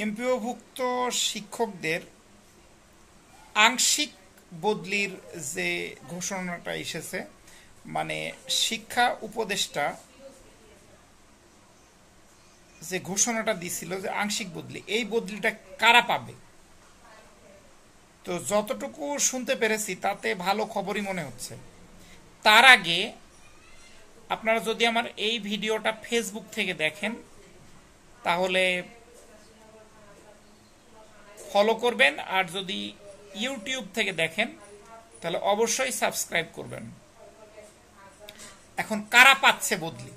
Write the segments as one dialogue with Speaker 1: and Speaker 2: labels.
Speaker 1: এমপিওভুক্ত শিক্ষকদের আংশিক বদলির যে ঘোষণাটা এসেছে, মানে শিক্ষা উপদেষ্টা যে ঘোষণাটা দিছিল যে আংশিক বদলি, এই বদলিটা কারা পাবে? তো যতটুকু শুনতে পেরেছি তাতে ভালো খবরই মনে হচ্ছে। তার আগে আপনারা যদি আমার এই ভিডিওটা ফেসবুক থেকে দেখেন তাহলে ফলো করবেন, আর যদি ইউটিউব থেকে দেখেন তাহলে অবশ্যই সাবস্ক্রাইব করবেন। এখন কারা পাচ্ছে বদলি?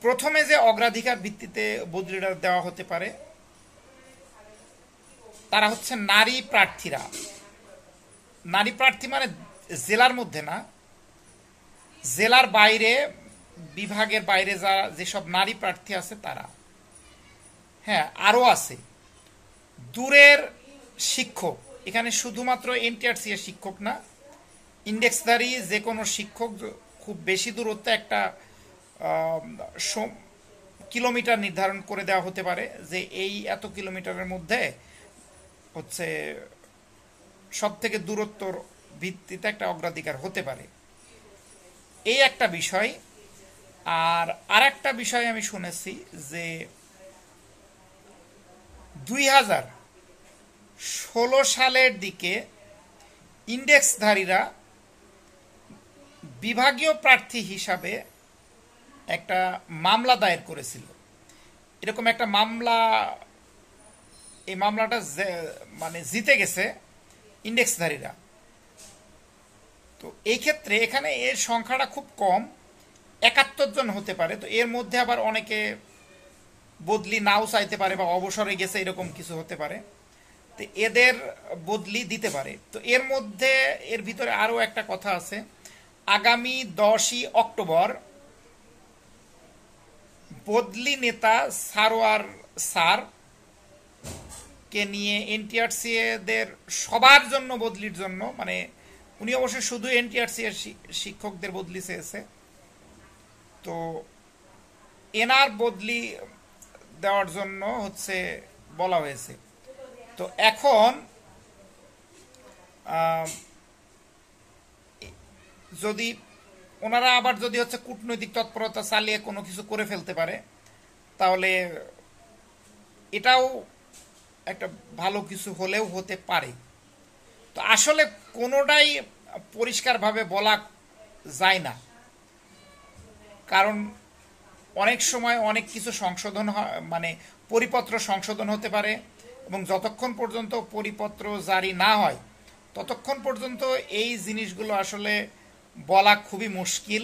Speaker 1: প্রথমে যে অগ্রাধিকার ভিত্তিতে বদলিটা দেওয়া হতে পারে তারা হচ্ছে নারী প্রার্থীরা। নারী প্রার্থী মানে জেলার মধ্যে না, জেলার বাইরে, বিভাগের বাইরে যারা যেসব নারী প্রার্থী আছে তারা। হ্যাঁ, আরও আছে দূরের শিক্ষক। এখানে শুধুমাত্র এনটিআরসি এর শিক্ষক না, ইন্ডেক্সধারী যে কোনো শিক্ষক, খুব বেশি দূরত্বে একটা কিলোমিটার নির্ধারণ করে দেওয়া হতে পারে যে এই এত কিলোমিটারের মধ্যে হচ্ছে সব থেকে দূরত্বর ভিত্তিতে একটা অগ্রাধিকার হতে পারে। এই একটা বিষয়। আর একটা বিষয় আমি শুনেছি যে 2016 সালের দিকে ইন্ডেক্সধারীরা বিভাগীয় প্রার্থী হিসাবে একটা মামলা দায়ের করেছিল। এরকম একটা মামলা, এই মামলাটা মানে জিতে গেছে ইন্ডেক্সধারীরা। তো এই ক্ষেত্রে এখানে এর সংখ্যাটা খুব কম, 71 জন হতে পারে। তো এর মধ্যে আবার অনেকে বদলি নাও চাইতে পারে বা অবসরে গেছে, এরকম কিছু হতে পারে। তো এদের বদলি দিতে পারে। তো এর মধ্যে এর ভিতরে আরও একটা কথা আছে, আগামী 10ই অক্টোবর বদলি নেতা সারোয়ার স্যার কে নিয়ে এনটিআরসি এদের সবার জন্য বদলির জন্য, মানে উনি অবশ্য শুধু এনটিআরসি এর শিক্ষকদের বদলি চেয়েছে, তো এনার বদলি দেওয়ার জন্য হচ্ছে বলা হয়েছে। তো এখন যদি ওনারা আবার যদি হচ্ছে কূটনৈতিক তৎপরতা চালিয়ে কোনো কিছু করে ফেলতে পারে, তাহলে এটাও একটা ভালো কিছু হলেও হতে পারে। তো আসলে কোনোটাই পরিষ্কারভাবে বলা যায় না, কারণ অনেক সময় অনেক কিছু সংশোধন মানে পরিপত্র সংশোধন হতে পারে, এবং যতক্ষণ পর্যন্ত পরিপত্র জারি না হয় ততক্ষণ পর্যন্ত এই জিনিসগুলো আসলে বলা খুবই মুশকিল।